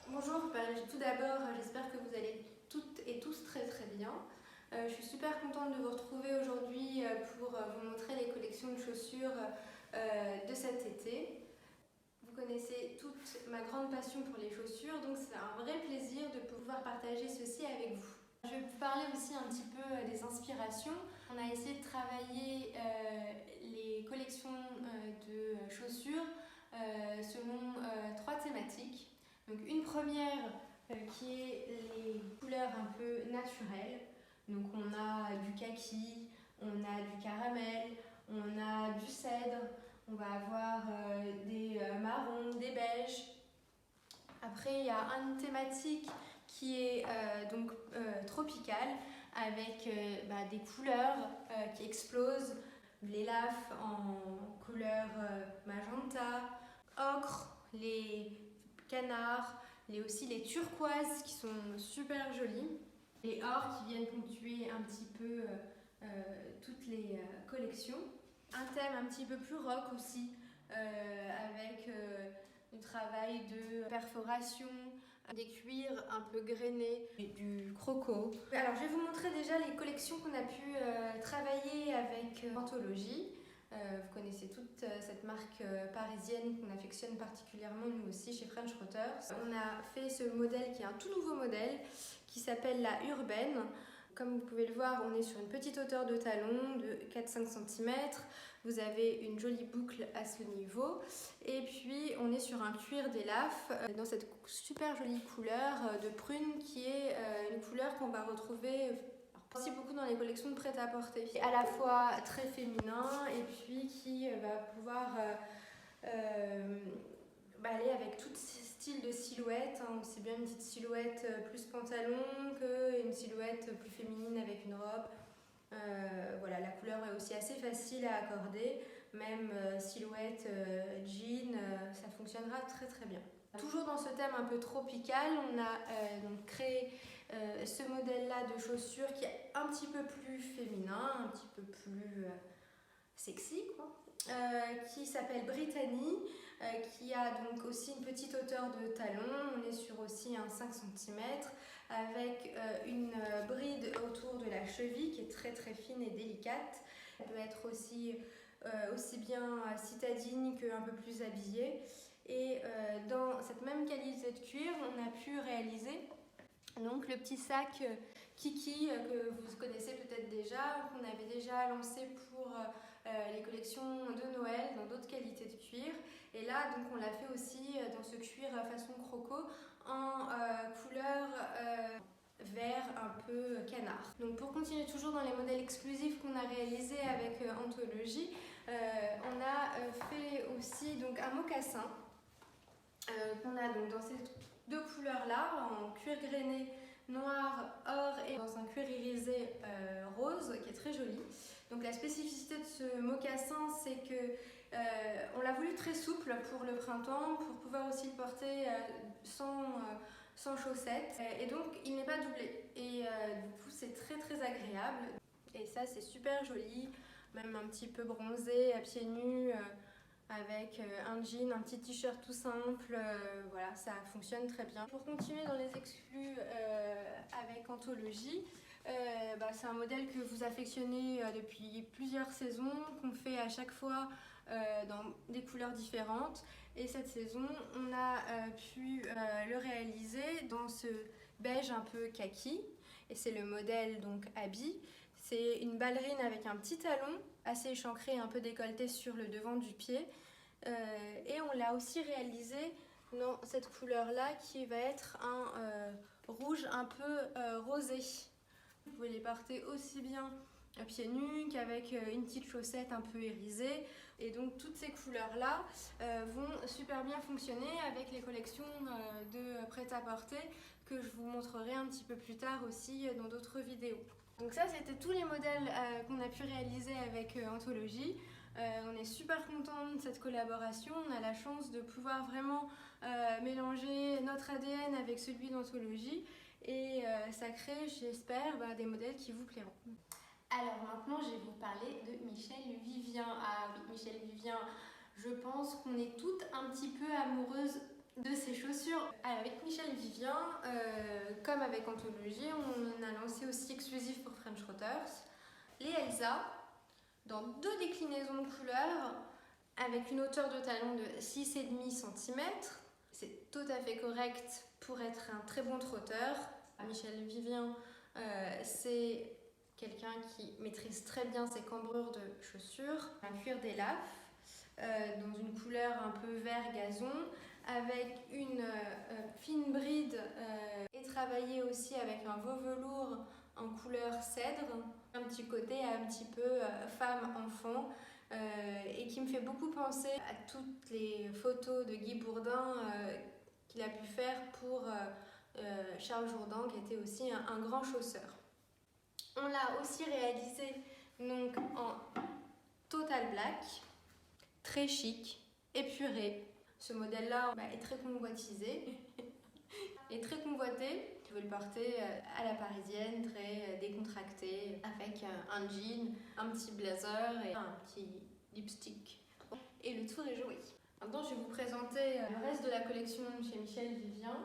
Bonjour, tout d'abord j'espère que vous allez toutes et tous très bien. Je suis super contente de vous retrouver aujourd'hui pour vous montrer les collections de chaussures de cet été. Vous connaissez toute ma grande passion pour les chaussures, donc c'est un vrai plaisir de pouvoir partager ceci avec vous. Je vais vous parler aussi un petit peu des inspirations. On a essayé de travailler les collections de chaussures selon 3 thématiques. Donc une première qui est les couleurs un peu naturelles. Donc on a du kaki, on a du caramel, on a du cèdre, on va avoir des marrons, des beiges. Après il y a une thématique qui est tropicale avec des couleurs qui explosent, les lafes en couleur magenta, ocre, les canards, aussi les turquoises qui sont super jolies, les ors qui viennent ponctuer un petit peu toutes les collections. Un thème un petit peu plus rock aussi, avec du travail de perforation, des cuirs un peu grainés et du croco. Alors je vais vous montrer déjà les collections qu'on a pu travailler avec Anthologie. Vous connaissez toute cette marque parisienne qu'on affectionne particulièrement nous aussi chez French Rotters. On a fait ce modèle qui est un tout nouveau modèle qui s'appelle la Urbaine. Comme vous pouvez le voir, on est sur une petite hauteur de talon de 4-5 cm. Vous avez une jolie boucle à ce niveau. Et puis on est sur un cuir d'élaf dans cette super jolie couleur de prune qui est une couleur qu'on va retrouver aussi beaucoup dans les collections de prêt-à-porter. À la fois très féminin et puis qui va pouvoir aller avec tous ces styles de silhouettes, aussi bien une petite silhouette plus pantalon qu'une silhouette plus féminine avec une robe. Voilà, la couleur est aussi assez facile à accorder, même silhouette jean, ça fonctionnera très bien. Toujours dans ce thème un peu tropical, on a donc créé ce modèle-là de chaussures qui est un petit peu plus féminin, un petit peu plus sexy, quoi. Qui s'appelle Brittany, qui a donc aussi une petite hauteur de talon. On est sur aussi un 5 cm avec une bride autour de la cheville qui est très fine et délicate. Elle peut être aussi bien citadine qu'un peu plus habillée. Et dans cette même qualité de cuir, on a pu réaliser donc le petit sac Kiki que vous connaissez peut-être déjà, qu'on avait déjà lancé pour les collections de Noël dans d'autres qualités de cuir. Et là, donc, on l'a fait aussi dans ce cuir façon croco en couleur vert un peu canard. Donc pour continuer toujours dans les modèles exclusifs qu'on a réalisés avec Anthologie, on a fait aussi donc un mocassin qu'on a donc dans ces deux couleurs là, en cuir grainé noir, or et dans un cuir irisé rose qui est très joli. Donc la spécificité de ce mocassin, c'est que on l'a voulu très souple pour le printemps, pour pouvoir aussi le porter sans chaussettes. Et donc il n'est pas doublé. Et du coup c'est très agréable. Et ça c'est super joli, même un petit peu bronzé, à pieds nus. Avec un jean, un petit t-shirt tout simple, voilà, ça fonctionne très bien. Pour continuer dans les exclus avec Anthologie, c'est un modèle que vous affectionnez depuis plusieurs saisons, qu'on fait à chaque fois dans des couleurs différentes. Et cette saison, on a pu le réaliser dans ce beige un peu kaki. Et c'est le modèle donc habit. C'est une ballerine avec un petit talon assez échancré, un peu décolleté sur le devant du pied. Et on l'a aussi réalisé dans cette couleur-là qui va être un rouge un peu rosé. Vous pouvez les porter aussi bien à pieds nus qu'avec une petite chaussette un peu irisée. Et donc toutes ces couleurs-là vont super bien fonctionner avec les collections de prêt-à-porter que je vous montrerai un petit peu plus tard aussi dans d'autres vidéos. Donc ça, c'était tous les modèles qu'on a pu réaliser avec Anthologie. On est super content de cette collaboration. On a la chance de pouvoir vraiment mélanger notre ADN avec celui d'Anthologie et ça crée, j'espère, des modèles qui vous plairont. Alors maintenant, je vais vous parler de Michel Vivien. Ah oui, Michel Vivien, je pense qu'on est toutes un petit peu amoureuses de ces chaussures. Avec Michel Vivien, comme avec Anthologie, on a lancé aussi exclusif pour French Rotters les Elsa dans 2 déclinaisons de couleurs avec une hauteur de talon de 6,5 cm. C'est tout à fait correct pour être un très bon trotteur. Michel Vivien, c'est quelqu'un qui maîtrise très bien ses cambrures de chaussures. Un cuir d'élaf dans une couleur un peu vert gazon, avec une fine bride et travaillé aussi avec un veau velours en couleur cèdre, un petit côté un petit peu femme-enfant, et qui me fait beaucoup penser à toutes les photos de Guy Bourdin qu'il a pu faire pour Charles Jourdan, qui était aussi un grand chausseur. On l'a aussi réalisé donc en total black, très chic, épuré. Ce modèle-là est très convoitisé et très convoité. Vous pouvez le porter à la parisienne, très décontracté, avec un jean, un petit blazer et un petit lipstick. Et le tour est joué. Maintenant, je vais vous présenter le reste de la collection chez Michel Vivien.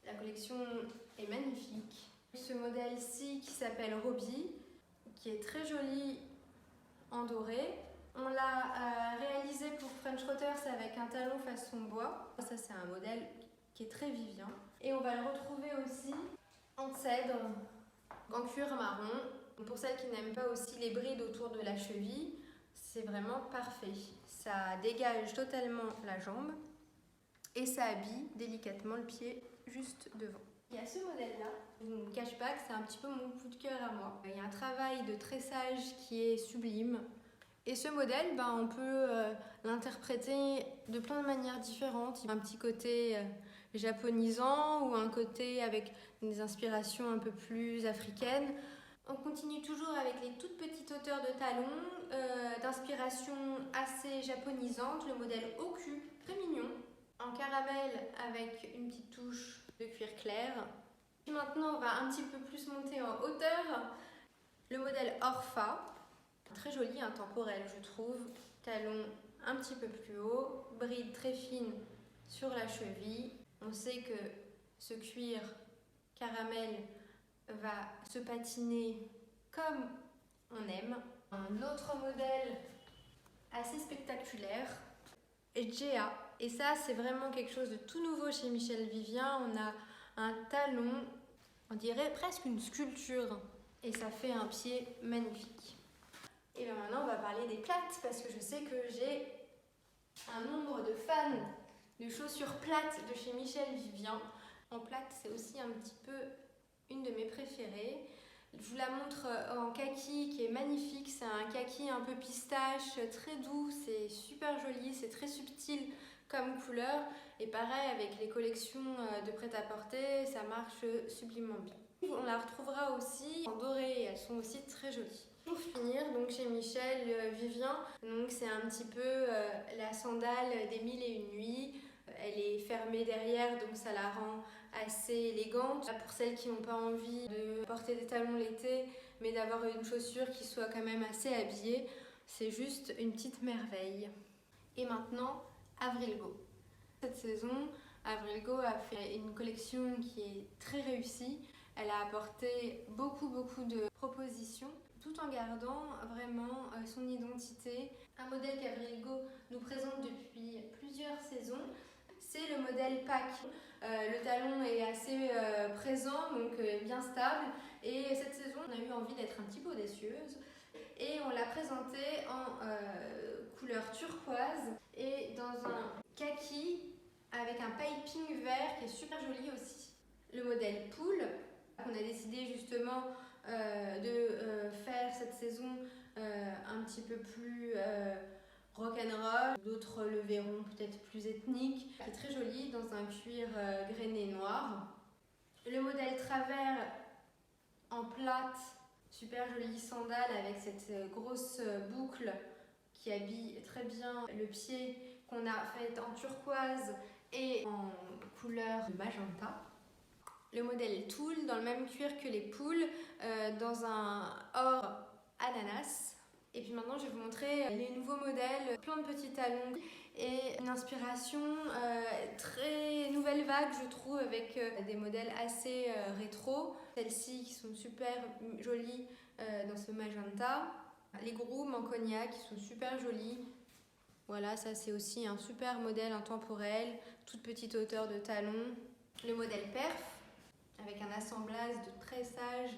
La collection est magnifique. Ce modèle-ci qui s'appelle Roby, qui est très joli en doré. On l'a réalisé pour French Rotters avec un talon façon bois. Ça, c'est un modèle qui est très Vivien. Et on va le retrouver aussi en cèdre, en cuir marron. Pour celles qui n'aiment pas aussi les brides autour de la cheville, c'est vraiment parfait. Ça dégage totalement la jambe et ça habille délicatement le pied juste devant. Il y a ce modèle-là, je ne vous cache pas que c'est un petit peu mon coup de cœur à moi. Il y a un travail de tressage qui est sublime. Et ce modèle, on peut l'interpréter de plein de manières différentes. Il y a un petit côté japonisant ou un côté avec des inspirations un peu plus africaines. On continue toujours avec les toutes petites hauteurs de talons, d'inspiration assez japonisante. Le modèle Oku, très mignon, en caramel avec une petite touche de cuir clair. Et maintenant, on va un petit peu plus monter en hauteur. Le modèle Orpha, très joli, intemporel je trouve. Talon un petit peu plus haut, bride très fine sur la cheville. On sait que ce cuir caramel va se patiner comme on aime. Un autre modèle assez spectaculaire, Egea. Et ça, c'est vraiment quelque chose de tout nouveau chez Michel Vivien. On a un talon, on dirait presque une sculpture. Et ça fait un pied magnifique. Et bien maintenant, on va parler des plates, parce que je sais que j'ai un nombre de fans de chaussures plates de chez Michel Vivien. En plate, c'est aussi un petit peu une de mes préférées. Je vous la montre en kaki qui est magnifique. C'est un kaki un peu pistache, très doux, c'est super joli, c'est très subtil comme couleur. Et pareil avec les collections de prêt-à-porter, ça marche sublimement bien. On la retrouvera aussi en doré, elles sont aussi très jolies. Pour finir, donc chez Michel Vivien, donc c'est un petit peu la sandale des 1001 nuits. Elle est fermée derrière, donc ça la rend assez élégante. Pour celles qui n'ont pas envie de porter des talons l'été, mais d'avoir une chaussure qui soit quand même assez habillée, c'est juste une petite merveille. Et maintenant, Avrilgo. Cette saison, Avrilgo a fait une collection qui est très réussie. Elle a apporté beaucoup de propositions, tout en gardant vraiment son identité. Un modèle qu'Avrilgo nous présente depuis plusieurs saisons, c'est le modèle Pack. Le talon est assez présent, donc bien stable. Et cette saison, on a eu envie d'être un petit peu audacieuse. Et on l'a présenté en couleur turquoise et dans un kaki avec un piping vert qui est super joli aussi. Le modèle Pool, qu'on a décidé justement de faire cette saison un petit peu plus rock'n'roll. D'autres le verront peut-être plus ethnique, qui est très joli dans un cuir grainé noir. Le modèle Travers en plate, super jolie sandale avec cette grosse boucle qui habille très bien le pied, qu'on a fait en turquoise et en couleur magenta. Le modèle Tool dans le même cuir que les poules, dans un or ananas. Et puis maintenant, je vais vous montrer les nouveaux modèles, plein de petits talons et une inspiration très nouvelle vague, je trouve, avec des modèles assez rétro. Celles-ci qui sont super jolies dans ce magenta. Les grooves en cognac qui sont super jolies. Voilà, ça c'est aussi un super modèle intemporel, toute petite hauteur de talon. Le modèle perf, avec un assemblage de tressage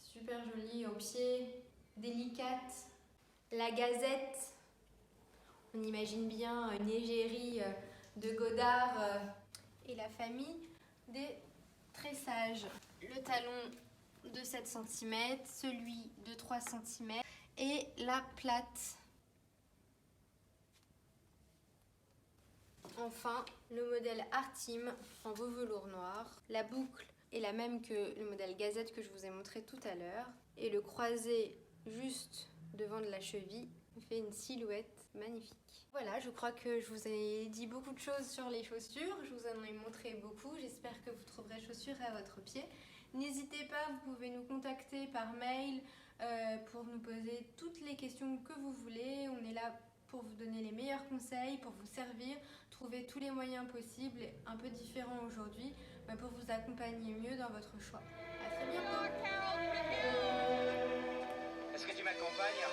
super joli au pied, délicate. La gazette, on imagine bien une égérie de Godard et la famille des tressages. Le talon de 7 cm, celui de 3 cm et la plate. Enfin, le modèle Artim en veau velours noir. La boucle est la même que le modèle Gazette que je vous ai montré tout à l'heure. Et le croisé juste devant de la cheville fait une silhouette magnifique. Voilà, je crois que je vous ai dit beaucoup de choses sur les chaussures. Je vous en ai montré beaucoup. J'espère que vous trouverez chaussures à votre pied. N'hésitez pas, vous pouvez nous contacter par mail pour nous poser toutes les questions que vous voulez. On est là pour vous donner les meilleurs conseils, pour vous servir, trouver tous les moyens possibles, un peu différents aujourd'hui, pour vous accompagner mieux dans votre choix. À très bientôt. Est-ce que tu m'accompagnes à